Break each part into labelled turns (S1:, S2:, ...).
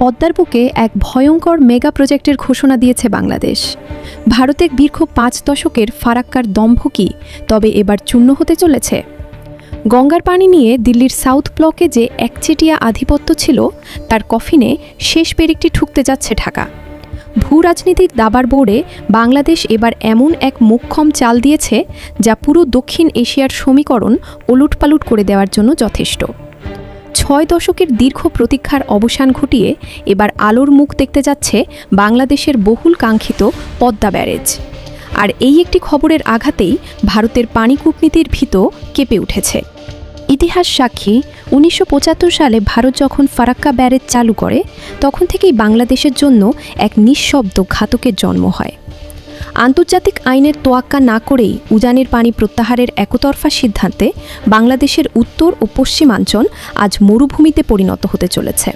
S1: পদ্মার বুকে এক ভয়ঙ্কর মেগা প্রজেক্টের ঘোষণা দিয়েছে বাংলাদেশ। ভারতের দীর্ঘ ৫ দশকের ফারাক্কার দম্ভ কি তবে এবার চূর্ণ হতে চলেছে? গঙ্গার পানি নিয়ে দিল্লির সাউথ ব্লকে যে একচেটিয়া আধিপত্য ছিল তার কফিনে শেষ পেরেকটি ঠুকতে যাচ্ছে ঢাকা। ভূ রাজনীতির দাবার বোর্ডে বাংলাদেশ এবার এমন এক মোক্ষম চাল দিয়েছে যা পুরো দক্ষিণ এশিয়ার সমীকরণ ওলটপালট করে দেওয়ার জন্য যথেষ্ট। ৬ দশকের দীর্ঘ প্রতীক্ষার অবসান ঘটিয়ে এবার আলোর মুখ দেখতে যাচ্ছে বাংলাদেশের বহুল কাঙ্ক্ষিত পদ্মা ব্যারেজ। আর এই একটি খবরের আঘাতেই ভারতের পানি কূটনীতির ভিতও কেঁপে উঠেছে। ইতিহাস সাক্ষী ১৯৭৫ সালে ভারত যখন ফারাক্কা ব্যারেজ চালু করে তখন থেকেই বাংলাদেশের জন্য এক নিঃশব্দ ঘাতকের জন্ম হয়। আন্তর্জাতিক আইনের তোয়াক্কা না করেই উজানের পানি প্রত্যাহারের একতরফা সিদ্ধান্তে বাংলাদেশের উত্তর ও পশ্চিমাঞ্চল আজ মরুভূমিতে পরিণত হতে চলেছে।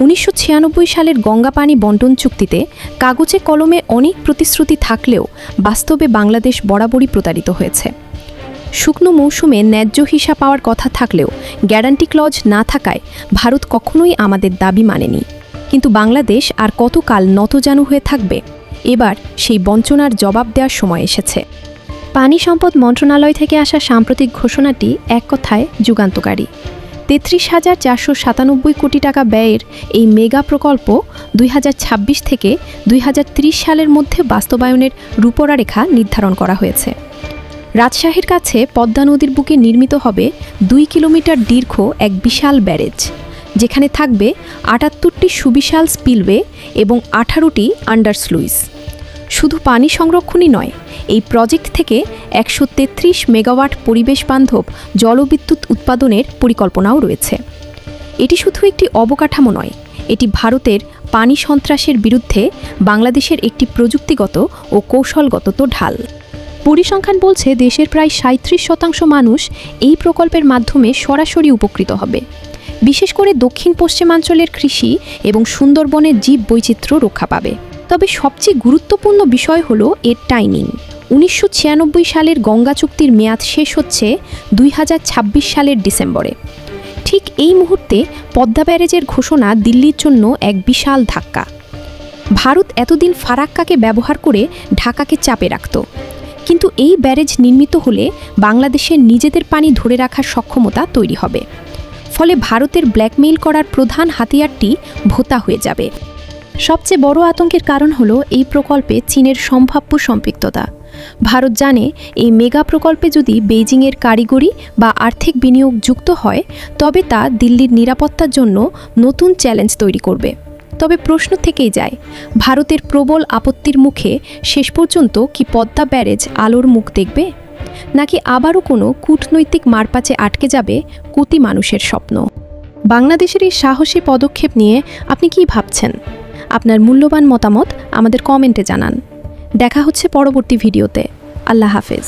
S1: ১৯৯৬ সালের গঙ্গা পানি বন্টন চুক্তিতে কাগজে কলমে অনেক প্রতিশ্রুতি থাকলেও বাস্তবে বাংলাদেশ বরাবরই প্রতারিত হয়েছে। শুকনো মৌসুমে ন্যায্য হিসা পাওয়ার কথা থাকলেও গ্যারান্টি ক্লজ না থাকায় ভারত কখনোই আমাদের দাবি মানেনি। কিন্তু বাংলাদেশ আর কতকাল নতজানু হয়ে থাকবে? এবার সেই বঞ্চনার জবাব দেওয়ার সময় এসেছে। পানি সম্পদ মন্ত্রণালয় থেকে আসা সাম্প্রতিক ঘোষণাটি এক কথায় যুগান্তকারী। ৩৩,৪৯৭ কোটি টাকা ব্যয়ের এই মেগা প্রকল্প ২০২৬ থেকে ২০৩০ সালের মধ্যে বাস্তবায়নের রূপরেখা নির্ধারণ করা হয়েছে। রাজশাহীর কাছে পদ্মা নদীর বুকে নির্মিত হবে ২ কিলোমিটার দীর্ঘ এক বিশাল ব্যারেজ, যেখানে থাকবে ৭৮টি সুবিশাল স্পিলওয়ে এবং ১৮টি আন্ডারস্লুইস। শুধু পানি সংরক্ষণই নয়, এই প্রজেক্ট থেকে ১৩৩ মেগাওয়াট পরিবেশ বান্ধব জলবিদ্যুৎ উৎপাদনের পরিকল্পনাও রয়েছে। এটি শুধু একটি অবকাঠামো নয়, এটি ভারতের পানি সন্ত্রাসের বিরুদ্ধে বাংলাদেশের একটি প্রযুক্তিগত ও কৌশলগত ঢাল। পরিসংখ্যান বলছে দেশের প্রায় ৩৭% মানুষ এই প্রকল্পের মাধ্যমে সরাসরি উপকৃত হবে। বিশেষ করে দক্ষিণ পশ্চিমাঞ্চলের কৃষি এবং সুন্দরবনের জীব বৈচিত্র্য রক্ষা পাবে। তবে সবচেয়ে গুরুত্বপূর্ণ বিষয় হলো এর টাইমিং। ১৯৯৬ সালের গঙ্গা চুক্তির মেয়াদ শেষ হচ্ছে ২০২৬ সালের ডিসেম্বরে। ঠিক এই মুহূর্তে পদ্মা ব্যারেজের ঘোষণা দিল্লির জন্য এক বিশাল ধাক্কা। ভারত এতদিন ফারাক্কাকে ব্যবহার করে ঢাকাকে চাপে রাখত, কিন্তু এই ব্যারেজ নির্মিত হলে বাংলাদেশের নিজেদের পানি ধরে রাখার সক্ষমতা তৈরি হবে। ফলে ভারতের ব্ল্যাকমেইল করার প্রধান হাতিয়ারটি ভোতা হয়ে যাবে। সবচেয়ে বড় আতঙ্কের কারণ হলো এই প্রকল্পে চীনের সম্ভাব্য সম্পৃক্ততা। ভারত জানে এই মেগা প্রকল্পে যদি বেইজিংয়ের কারিগরি বা আর্থিক বিনিয়োগ যুক্ত হয় তবে তা দিল্লির নিরাপত্তার জন্য নতুন চ্যালেঞ্জ তৈরি করবে। তবে প্রশ্ন থেকেই যায়, ভারতের প্রবল আপত্তির মুখে শেষ পর্যন্ত কি পদ্মা ব্যারেজ আলোর মুখ দেখবে, নাকি আবারও কোনো কূটনৈতিক মারপ্যাঁচে আটকে যাবে কোটি মানুষের স্বপ্ন? বাংলাদেশের এই সাহসী পদক্ষেপ নিয়ে আপনি কি ভাবছেন? আপনার মূল্যবান মতামত আমাদের কমেন্টে জানান। দেখা হচ্ছে পরবর্তী ভিডিওতে। আল্লাহ হাফেজ।